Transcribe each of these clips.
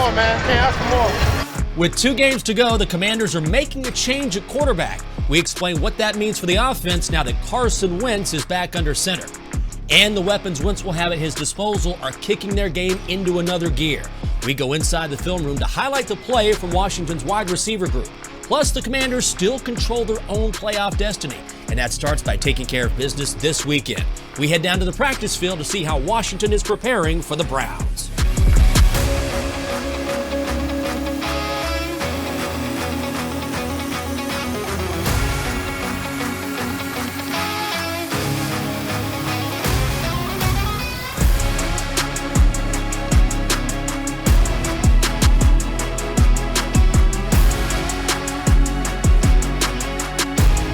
more, man. Can't ask for more. With 2 games to go, the Commanders are making a change at quarterback. We explain what that means for the offense now that Carson Wentz is back under center. And the weapons Wentz will have at his disposal are kicking their game into another gear. We go inside the film room to highlight the play from Washington's wide receiver group. Plus, the Commanders still control their own playoff destiny, and that starts by taking care of business this weekend. We head down to the practice field to see how Washington is preparing for the Browns.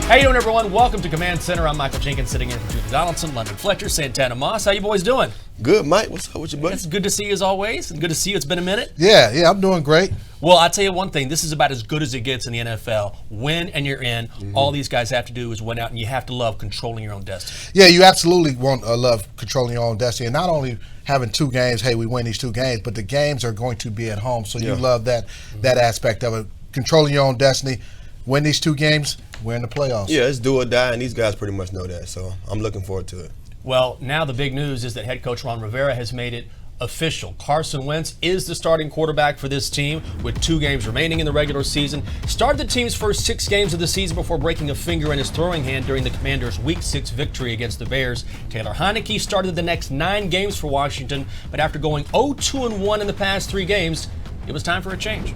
How you doing, everyone? Welcome to Command Center. I'm Michael Jenkins, sitting in for Judah Donaldson, London Fletcher, Santana Moss. How you boys doing? Good, Mike. What's up with you, buddy? It's good to see you as always, and good to see you. It's been a minute. Yeah, I'm doing great. Well, I'll tell you one thing. This is about as good as it gets in the NFL. Win and you're in. All these guys have to do is win out, and you have to love controlling your own destiny. Yeah, you absolutely want to love controlling your own destiny, and not only having 2 games, hey, we win these 2 games, but the games are going to be at home, so you love that aspect of it. Controlling your own destiny, win these 2 games, we're in the playoffs. Yeah, it's do or die, and these guys pretty much know that, so I'm looking forward to it. Well, now the big news is that head coach Ron Rivera has made it official. Carson Wentz is the starting quarterback for this team with 2 games remaining in the regular season. Started the team's first 6 games of the season before breaking a finger in his throwing hand during the Commanders' Week 6 victory against the Bears. Taylor Heinicke started the next 9 games for Washington, but after going 0-2-1 in the past 3 games, it was time for a change.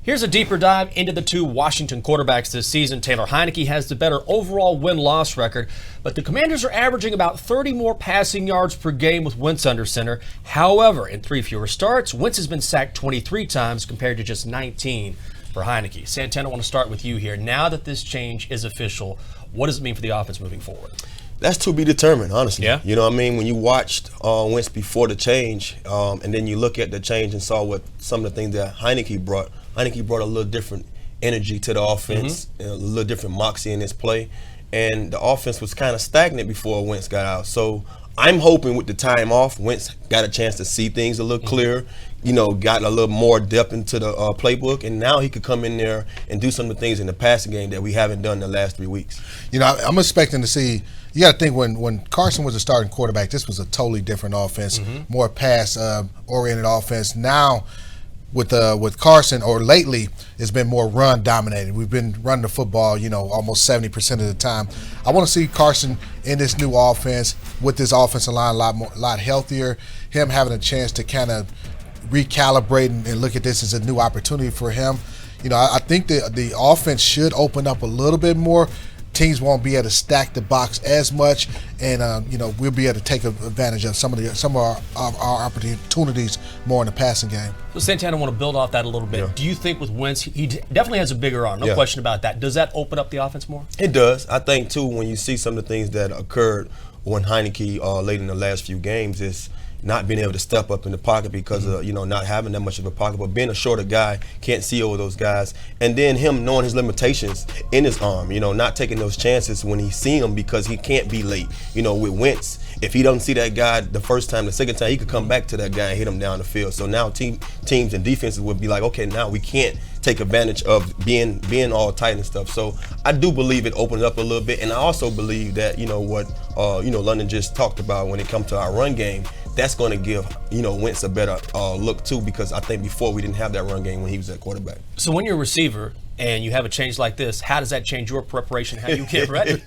Here's a deeper dive into the 2 Washington quarterbacks this season. Taylor Heinicke has the better overall win-loss record, but the Commanders are averaging about 30 more passing yards per game with Wentz under center. However, in 3 fewer starts, Wentz has been sacked 23 times compared to just 19 for Heinicke. Santana, I want to start with you here. Now that this change is official, what does it mean for the offense moving forward? That's to be determined, honestly. Yeah. You know what I mean? When you watched Wentz before the change, and then you look at the change and saw what some of the things that Heinicke brought a little different energy to the offense, a little different moxie in his play, and the offense was kind of stagnant before Wentz got out. So I'm hoping with the time off, Wentz got a chance to see things a little clearer, got a little more depth into the playbook, and now he could come in there and do some of the things in the passing game that we haven't done the last 3 weeks. I'm expecting to see. You got to think when Carson was a starting quarterback, this was a totally different offense, more pass-oriented offense. Now, with Carson, or lately, it's been more run dominated. We've been running the football, almost 70% of the time. I want to see Carson in this new offense with this offensive line a lot healthier. Him having a chance to kind of recalibrate and look at this as a new opportunity for him. I think the offense should open up a little bit more. Teams won't be able to stack the box as much, and we'll be able to take advantage of some of our opportunities more in the passing game. So Santana, I want to build off that a little bit. Yeah. Do you think with Wentz, he definitely has a bigger arm, no question about that. Does that open up the offense more? It does. I think too, when you see some of the things that occurred when Heinicke late in the last few games, is not being able to step up in the pocket because of not having that much of a pocket, but being a shorter guy, can't see over those guys, and then him knowing his limitations in his arm, not taking those chances when he see him because he can't be late. With Wentz, if he doesn't see that guy the first time, the second time, he could come back to that guy and hit him down the field. So now teams and defenses would be like, okay, now we can't take advantage of being all tight and stuff. So I do believe it opened up a little bit, and I also believe that what London just talked about when it comes to our run game, that's going to give Wentz a better look too, because I think before we didn't have that run game when he was at quarterback. So when you're a receiver and you have a change like this, how does that change your preparation? How you get ready?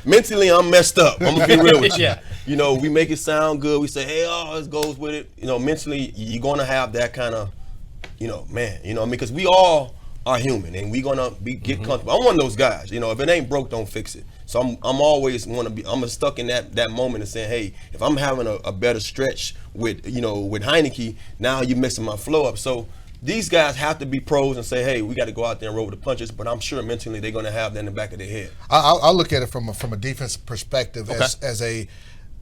Mentally, I'm messed up. I'm gonna be real with you. Yeah. We make it sound good. We say, hey, it goes with it. Mentally, you're gonna have that kind of, because we all are human and we're gonna get comfortable. I'm one of those guys. If it ain't broke, don't fix it. So I'm always want to be. I'm stuck in that moment and saying, hey, if I'm having a better stretch with with Heinicke, now you're messing my flow up. So these guys have to be pros and say, hey, we got to go out there and roll with the punches. But I'm sure mentally they're going to have that in the back of their head. I'll look at it from a defense perspective, as a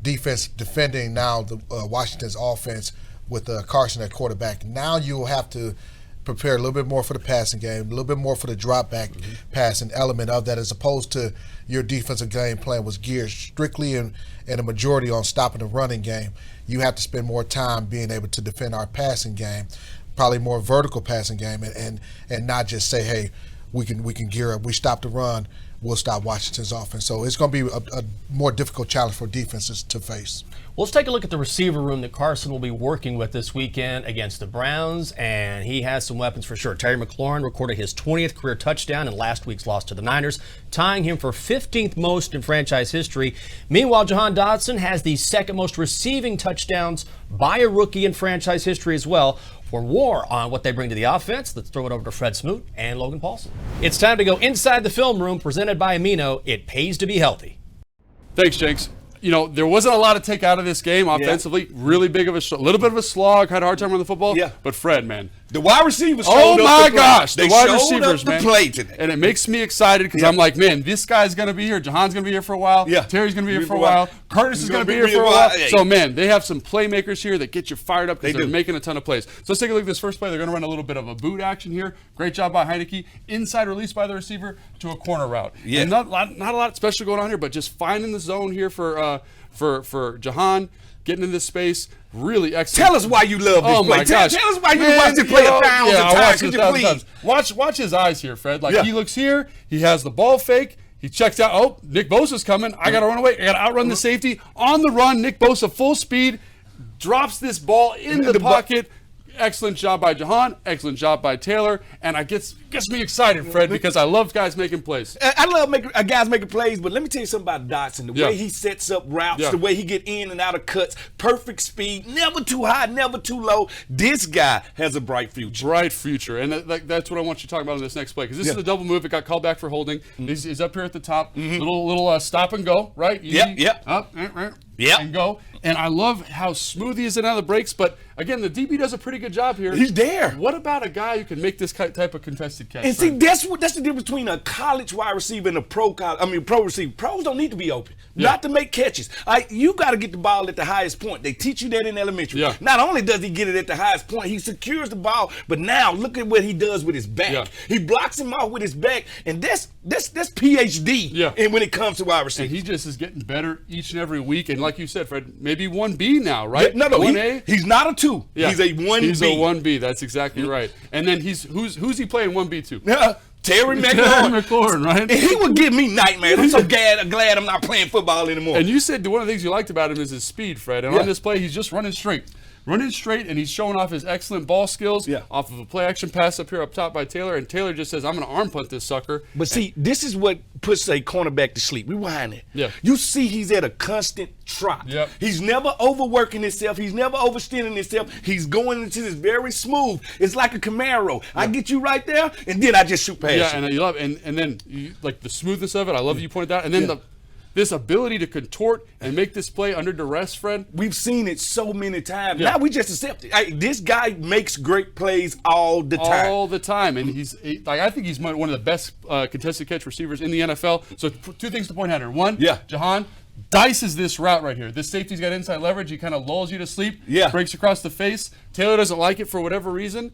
defense defending now the Washington's offense with Carson at quarterback. Now you'll have to prepare a little bit more for the passing game, a little bit more for the drop back passing element of that, as opposed to your defensive game plan was geared strictly and a majority on stopping the running game. You have to spend more time being able to defend our passing game. probably more vertical passing game, and not just say, hey, we can gear up. We stop the run, we'll stop Washington's offense. So it's going to be a more difficult challenge for defenses to face. Well, let's take a look at the receiver room that Carson will be working with this weekend against the Browns, and he has some weapons for sure. Terry McLaurin recorded his 20th career touchdown in last week's loss to the Niners, tying him for 15th most in franchise history. Meanwhile, Jahan Dotson has the second most receiving touchdowns by a rookie in franchise history as well. For more on what they bring to the offense, let's throw it over to Fred Smoot and Logan Paulson. It's time to go inside the film room, presented by Amino. It pays to be healthy. Thanks, Jenks. You know, there wasn't a lot to take out of this game offensively. Really big of a little bit of a slog, had a hard time running the football. Yeah. But Fred, man. The wide receivers Oh, showed up my to play. gosh. The They wide showed receivers, up to man. play today. And it makes me excited because I'm like, man, this guy's going to be here. Jahan's going to be here for a while. Yeah. Terry's going to be here for a Be for a while. while. Curtis He's is going to gonna be be here for a here for a while. while. Hey. So, man, they have some playmakers here that get you fired up because They they're do. making a ton of plays. So let's take a look at this first play. They're going to run a little bit of a boot action here. Great job by Heineke. Inside release by the receiver to a corner route. Yeah. And not a lot special going on here, but just finding the zone here for Jahan, getting in this space. Really excellent. Tell us why you love this Oh play. my gosh. Tell us why you Man, watch it play you know, 1,000 I times. watched Could it you 1,000 please? times. Watch his eyes here, Fred. Like Yeah. he looks here, he has the ball fake. He checks out. Oh, Nick Bosa's coming. I got to run away. I got to outrun the safety. On the run, Nick Bosa full speed drops this ball in the pocket. Excellent job by Jahan. Excellent job by Taylor. And I gets me excited, Fred, because I love guys making plays. I love guys making plays, but let me tell you something about Dotson. The way he sets up routes, Yeah. the way he get in and out of cuts, perfect speed, never too high, never too low. This guy has a bright future. Bright future, and that's what I want you to talk about in this next play, because this is a double move. It got called back for holding. He's up here at the top, little stop and go, right? Yep. Up, and go. And I love how smooth he is in out of the breaks. But again, the DB does a pretty good job here. He's there. What about a guy who can make this type of contested catch? And see, Fred? that's the difference between a college wide receiver and a pro receiver. Pros don't need to be open, not to make catches. You got to get the ball at the highest point. They teach you that in elementary. Yeah. Not only does he get it at the highest point, he secures the ball, but now look at what he does with his back. Yeah. He blocks him off with his back, and that's PhD. Yeah. And when it comes to wide And receivers. he just is getting better each and every week. And like you said, Fred, maybe 1B now, right? No, 1A? he's not a 2. Yeah. He's a 1B. He's a 1B. That's exactly right. And then who's he playing 1B to? Terry Terry McLaurin. McLaurin, right? And he would give me nightmares. I'm so glad I'm not playing football anymore. And you said one of the things you liked about him is his speed, Fred. And on this play, he's just running straight. And he's showing off his excellent ball skills off of a play action pass up here up top by Taylor. And Taylor just says, I'm going to arm punt this sucker. But see, this is what puts a cornerback to sleep. Rewind it. Yeah. You see he's at a constant trot. Yep. He's never overworking himself. He's never overextending himself. He's going into this very smooth. It's like a Camaro. I get you right there, and then I just shoot past you. Yeah, and you love and then you, like the smoothness of it. I love that you pointed out. And then this ability to contort and make this play under duress, Fred. We've seen it so many times. Yeah. Now we just accept it. This guy makes great plays all the time. All the time, and I think he's one of the best contested catch receivers in the NFL. So two things to point out here. One, Jahan dices this route right here. This safety's got inside leverage. He kind of lulls you to sleep. Yeah. Breaks across the face. Taylor doesn't like it for whatever reason.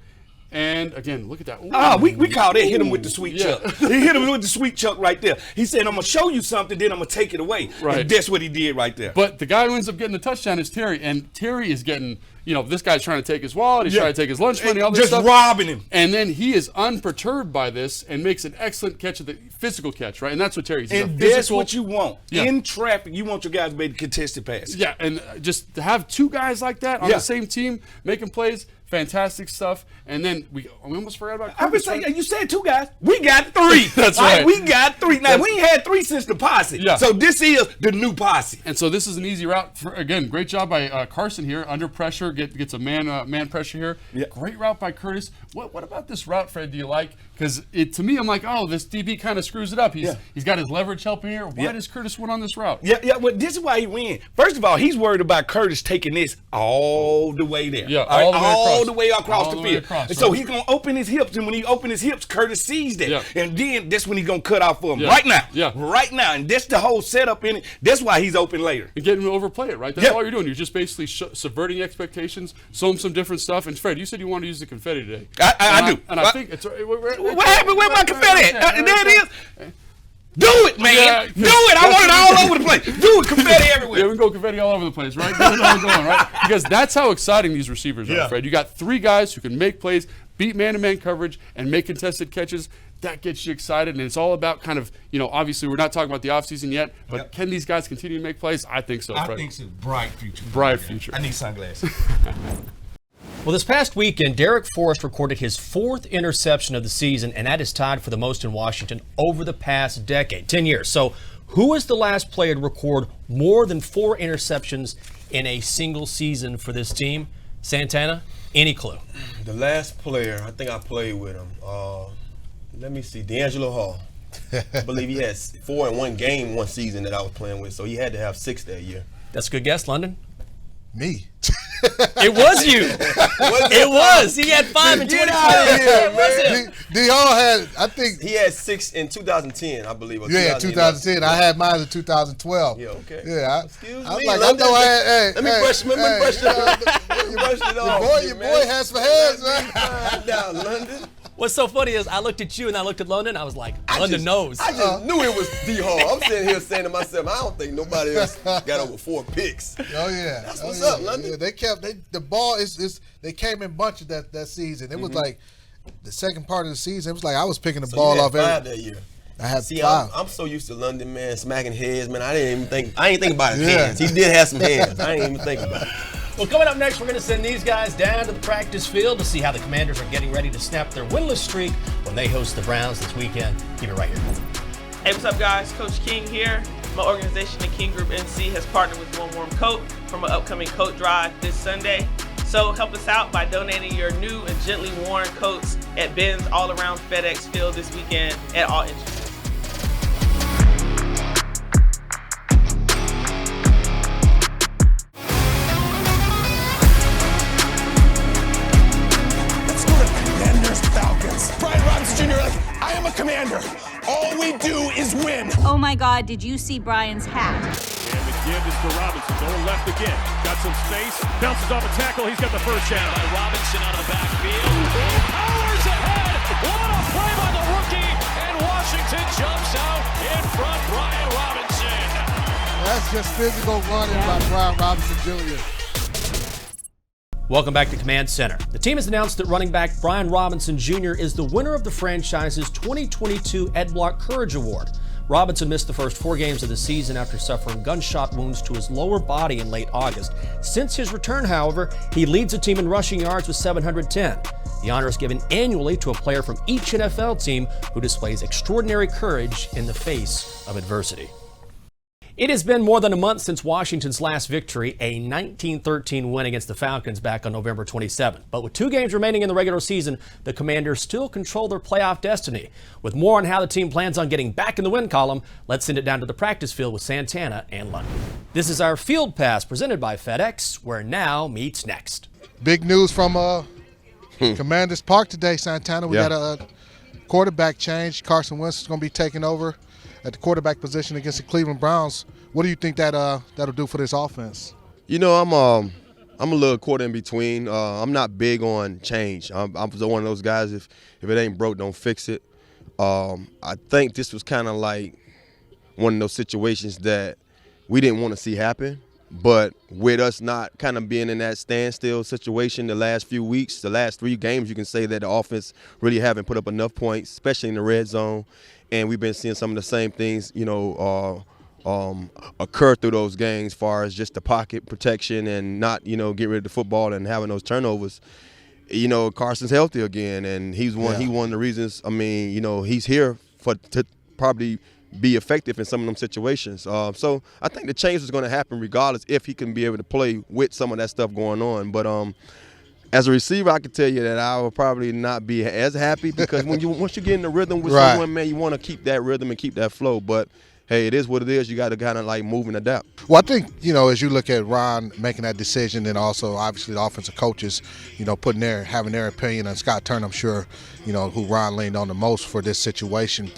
And again, look at that. Ooh. We called it hit him with the sweet Yeah. chuck. He hit him with the sweet chuck right there. He said, I'm going to show you something, then I'm going to take it away. Right. And that's what he did right there. But the guy who ends up getting the touchdown is Terry, and Terry is getting, this guy's trying to take his wallet, he's trying to take his lunch money, all this just stuff. robbing him. And then he is unperturbed by this and makes an excellent catch of the physical catch, right? And that's what Terry's. And that's what you want. Yeah. In traffic, you want your guys to be able to contest the pass. Yeah, and just to have two guys like that on the same team making plays, fantastic stuff. And then we almost forgot about I would Curtis, say, right? you said 2 guys. We got 3. That's All right. We got 3. Now, we ain't had 3 since the posse. Yeah. So this is the new posse. And so this is an easy route. Again, great job by Carson here. Under pressure, gets a man pressure here. Yeah. Great route by Curtis. What about this route, Fred, do you like? Because to me, I'm like, oh, this DB kind of screws it up. He's got his leverage helping here. Why does Curtis win on this route? Yeah, well, this is why he win. First of all, he's worried about Curtis taking this all the way there. Yeah, all the way across the field. across, And so right. he's going to open his hips, and when he open his hips, Curtis sees that. Yeah. And then that's when he's going to cut off for him. Yeah. Right now. Yeah. Right now. And that's the whole setup in it. That's why he's open later. And getting him to overplay it, right? That's Yeah. all you're doing. You're just basically subverting expectations, show him some different stuff. And Fred, you said you wanted to use the confetti today. I do. And I think it's What happened? Where my confetti at? There it is. Do it, man. Yeah. Do it. I want it all over the place. Do it. Confetti everywhere. Yeah, we can go confetti all over the place, right? Get it all going, right? Because that's how exciting these receivers are, Fred. You got three guys who can make plays, beat man-to-man coverage, and make contested catches. That gets you excited, and it's all about kind of, obviously we're not talking about the offseason yet, but can these guys continue to make plays? I think so, Fred. I think it's a bright future. Bright future. I need sunglasses. Well, this past weekend, Derek Forrest recorded his 4th interception of the season, and that is tied for the most in Washington over the past decade, 10 years. So who is the last player to record more than 4 interceptions in a single season for this team? Santana, any clue? The last player, I think I played with him. Let me see, D'Angelo Hall. I believe he had 4 in one game one season that I was playing with, so he had to have 6 that year. That's a good guess, London. Me. It was you. It was. He had 5 in 25. Get out of here, man. D-Hall had, I think. He had 6 in 2010, I believe. Or Yeah, 2010. I had mine in 2012. Yeah, okay. Yeah, Excuse I was me, like, London. I know I had. Let me brush it off. Your boy has some hands, man. Calm down, London. What's so funny is I looked at you and I looked at London. I was like, London knows. I just knew it was D-Hall. I'm sitting here saying to myself, I don't think nobody else got over 4 picks. Oh yeah, That's what's up, London. Yeah, the ball is they came in bunches that season. It was like the second part of the season. It was like I was picking the So ball you had off 5 that year. I had See, 5. I'm so used to London, man, smacking heads, man. I ain't think about his Yeah. hands. He did have some hands. I ain't even think about it. Well, coming up next, we're going to send these guys down to the practice field to see how the Commanders are getting ready to snap their winless streak when they host the Browns this weekend. Keep it right here. Hey, what's up, guys? Coach King here. My organization, the King Group NC, has partnered with One Warm Coat for my upcoming coat drive this Sunday. So help us out by donating your new and gently worn coats at bins all around FedEx Field this weekend at all entrances. Let's go to Commanders Falcons. Brian Robinson Jr. I am a commander. All we do is win. Oh my God, did you see Brian's hat? And the give is to Robinson, going left again. Got some space, bounces off a tackle, he's got the first down. By Robinson out of the backfield. Powers ahead. What a play by the rookie. And Washington jumps out in front, Brian Robinson. That's just physical running by Brian Robinson Jr. Welcome back to Command Center. The team has announced that running back Brian Robinson Jr. is the winner of the franchise's 2022 Ed Block Courage Award. Robinson missed the first 4 games of the season after suffering gunshot wounds to his lower body in late August. Since his return, however, he leads the team in rushing yards with 710. The honor is given annually to a player from each NFL team who displays extraordinary courage in the face of adversity. It has been more than a month since Washington's last victory, a 19-13 win against the Falcons back on November 27. But with 2 games remaining in the regular season, the Commanders still control their playoff destiny. With more on how the team plans on getting back in the win column, let's send it down to the practice field with Santana and London. This is our Field Pass presented by FedEx, where now meets next. Big news from Commanders Park today, Santana. We got a quarterback change. Carson Wentz is going to be taking over at the quarterback position against the Cleveland Browns. What do you think that'll do for this offense? You know, I'm a little quarter in between. I'm not big on change. I'm one of those guys, if it ain't broke, don't fix it. I think this was kind of like one of those situations that we didn't want to see happen. But with us not kind of being in that standstill situation the last few weeks, the last 3 games, you can say that the offense really haven't put up enough points, especially in the red zone. And we've been seeing some of the same things, occur through those games as far as just the pocket protection and not, get rid of the football and having those turnovers. Carson's healthy again, and he's one of the reasons. I mean, he's here to probably be effective in some of them situations. So I think the change is going to happen regardless if he can be able to play with some of that stuff going on. But as a receiver, I can tell you that I will probably not be as happy because once you get in the rhythm with someone, man, you want to keep that rhythm and keep that flow. But hey, it is what it is. You got to kind of like move and adapt. Well, I think, as you look at Ron making that decision and also obviously the offensive coaches, having their opinion, and Scott Turner, I'm sure, who Ron leaned on the most for this situation.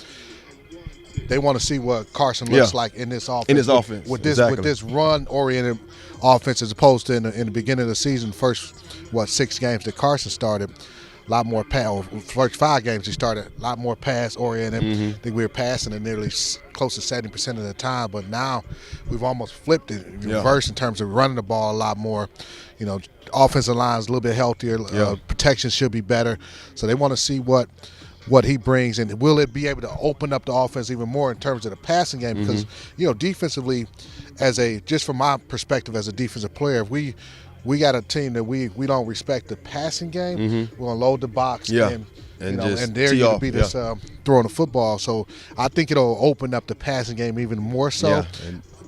They want to see what Carson looks like in this offense. With this run-oriented offense as opposed to in the beginning of the season, first 6 games that Carson started. a lot more pass. First 5 games, he started a lot more pass oriented. I think we were passing it nearly close to 70% of the time, but now we've almost flipped it, reversed in terms of running the ball a lot more. You know, offensive line is a little bit healthier. Protection should be better. So they want to see what he brings, and will it be able to open up the offense even more in terms of the passing game? Because defensively, just from my perspective as a defensive player, if we got a team that we don't respect the passing game, we're gonna load the box and dare you to beat us throwing the football. So I think it'll open up the passing game even more so. Yeah.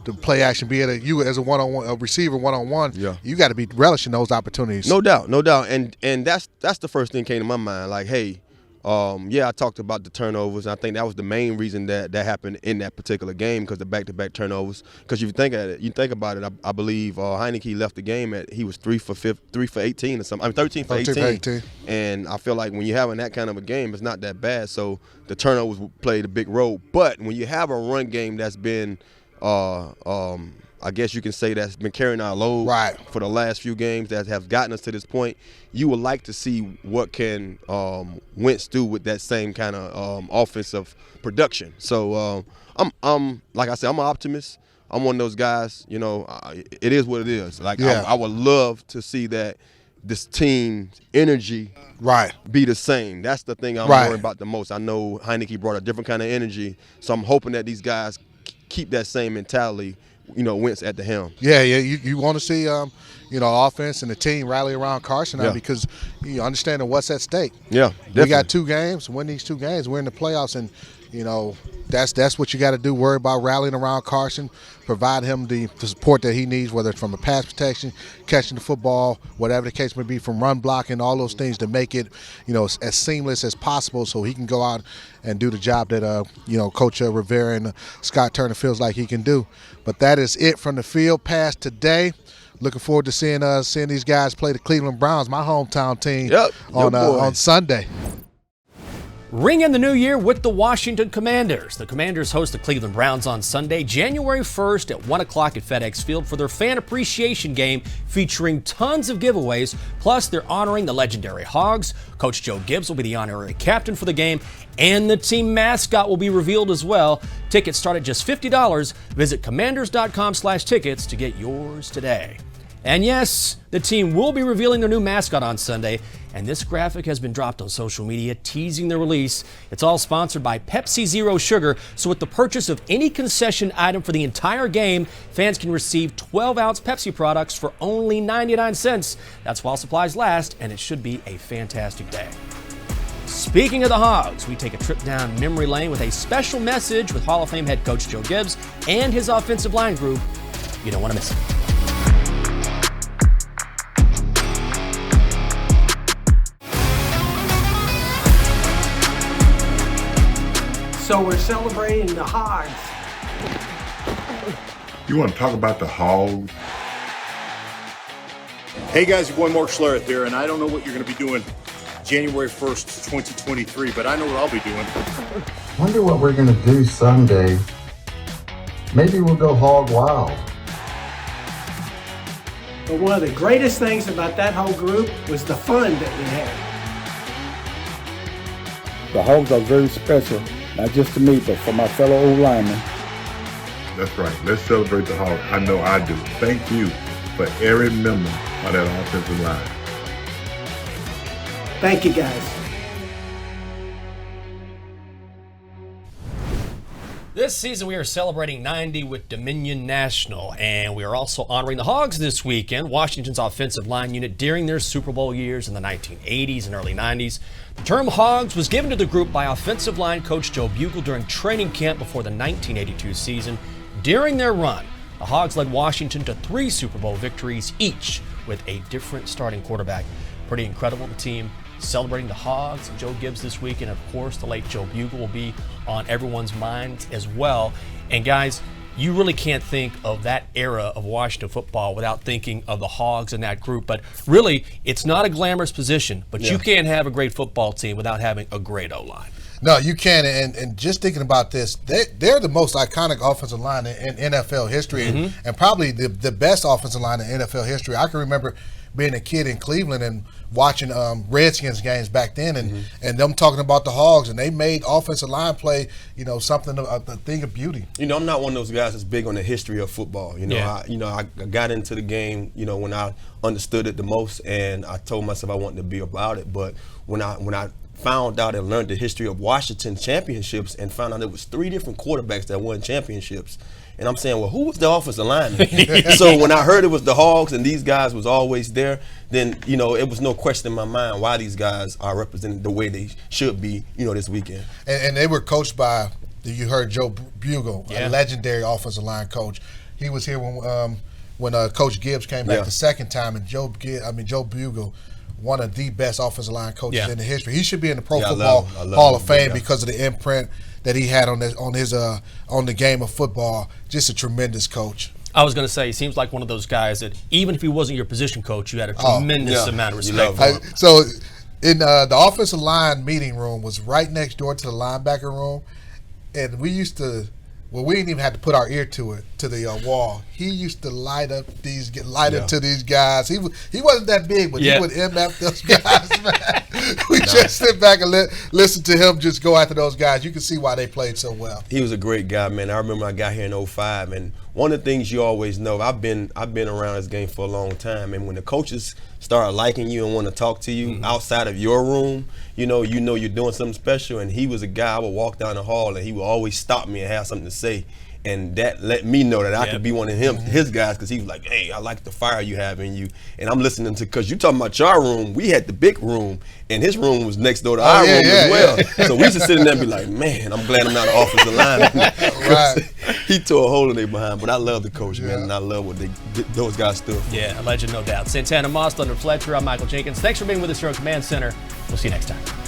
The play action, be it you as a one-on-one, a receiver one-on-one, you got to be relishing those opportunities. No doubt, and that's the first thing came to my mind. Like, hey, I talked about the turnovers. And I think that was the main reason that happened in that particular game, because the back-to-back turnovers. Because if you think about it, I believe Heineke left the game he was 3 for 18 or something. I mean, 13 for 18. And I feel like when you're having that kind of a game, it's not that bad. So the turnovers played a big role. But when you have a run game that's been I guess you can say that's been carrying our load for the last few games that have gotten us to this point, you would like to see what can Wentz do with that same kind of offensive production. So I'm like I said, I'm an optimist. I'm one of those guys, it is what it is. Like I would love to see that this team's energy be the same. That's the thing I'm worried about the most. I know Heineke brought a different kind of energy, so I'm hoping that these guys keep that same mentality, Wentz at the helm. Yeah, you want to see, offense and the team rally around Carson now, because you understand what's at stake. Yeah, definitely. We got 2 games. Win these 2 games, we're in the playoffs, and that's what you got to do. Worry about rallying around Carson, provide him the support that he needs, whether it's from a pass protection, catching the football, whatever the case may be, from run blocking, all those things to make it, as seamless as possible, so he can go out and do the job that Coach Rivera and Scott Turner feels like he can do. But that is it from the field pass today. Looking forward to seeing these guys play the Cleveland Browns, my hometown team, on Sunday. Ring in the new year with the Washington Commanders. The Commanders host the Cleveland Browns on Sunday, January 1st at 1 o'clock at FedEx Field for their fan appreciation game featuring tons of giveaways. Plus, they're honoring the legendary Hogs. Coach Joe Gibbs will be the honorary captain for the game, and the team mascot will be revealed as well. Tickets start at just $50. Visit commanders.com/tickets to get yours today. And yes, the team will be revealing their new mascot on Sunday, and this graphic has been dropped on social media teasing the release. It's all sponsored by Pepsi Zero Sugar, so with the purchase of any concession item for the entire game, fans can receive 12-ounce Pepsi products for only 99 cents. That's while supplies last, and it should be a fantastic day. Speaking of the Hogs, we take a trip down memory lane with a special message with Hall of Fame head coach Joe Gibbs and his offensive line group. You don't want to miss it. So we're celebrating the Hogs. You want to talk about the Hogs? Hey guys, your boy Mark Schlereth here, and I don't know what you're going to be doing January 1st, 2023, but I know what I'll be doing. Wonder what we're going to do Sunday. Maybe we'll go hog wild. But one of the greatest things about that whole group was the fun that we had. The Hogs are very special. Not just to me, but for my fellow old linemen. That's right. Let's celebrate the Hogs. I know I do. Thank you for every member of that offensive line. Thank you, guys. This season, we are celebrating 90 with Dominion National, and we are also honoring the Hogs this weekend, Washington's offensive line unit during their Super Bowl years in the 1980s and early 90s. The term Hogs was given to the group by offensive line coach Joe Bugel during training camp before the 1982 season. During their run, the Hogs led Washington to 3 Super Bowl victories, each with a different starting quarterback. Pretty incredible. The team celebrating the Hogs and Joe Gibbs this week, and of course the late Joe Bugel will be on everyone's minds as well. And guys, you really can't think of that era of Washington football without thinking of the Hogs in that group. But really, it's not a glamorous position, but you can't have a great football team without having a great O-line. No, you can. And just thinking about this, they're the most iconic offensive line in NFL history, and probably the best offensive line in NFL history. I can remember being a kid in Cleveland and watching Redskins games back then, and them talking about the Hogs, and they made offensive line play, something a thing of beauty. I'm not one of those guys that's big on the history of football. I got into the game, when I understood it the most, and I told myself I wanted to be about it. But when I found out and learned the history of Washington championships and found out there was 3 different quarterbacks that won championships. And I'm saying, well, who was the offensive lineman? So when I heard it was the Hogs and these guys was always there, then, it was no question in my mind why these guys are represented the way they should be, this weekend. And they were coached by, you heard Joe Bugle, a legendary offensive line coach. He was here when Coach Gibbs came back the second time, and Joe Bugle, one of the best offensive line coaches in the history. He should be in the Pro Football Hall of Fame because of the imprint that he had on the game of football. Just a tremendous coach. I was going to say, he seems like one of those guys that even if he wasn't your position coach, you had a tremendous amount of respect for him. So in the offensive line meeting room was right next door to the linebacker room, and we used to. Well, we didn't even have to put our ear to the wall. He used to light up to these guys. He wasn't that big, but he would MF those guys, man. We just sit back and listen to him just go after those guys. You can see why they played so well. He was a great guy, man. I remember I got here in 2005, and one of the things you always know, I've been around this game for a long time, and when the coaches start liking you and want to talk to you outside of your room, you know you're doing something special. And he was a guy, I would walk down the hall and he would always stop me and have something to say. And that let me know that I could be one of his guys, because he was like, hey, I like the fire you have in you. And I'm listening to, because you talking about your room, we had the big room, and his room was next door to our room as well. So we used to sit in there and be like, man, I'm glad I'm not an offensive lineman. Right. He tore a hole in their behind. But I love the coach, man, and I love what those guys stood for. Yeah, a legend, no doubt. Santana Moss, Thunder Fletcher, I'm Michael Jenkins. Thanks for being with us here at Command Center. We'll see you next time.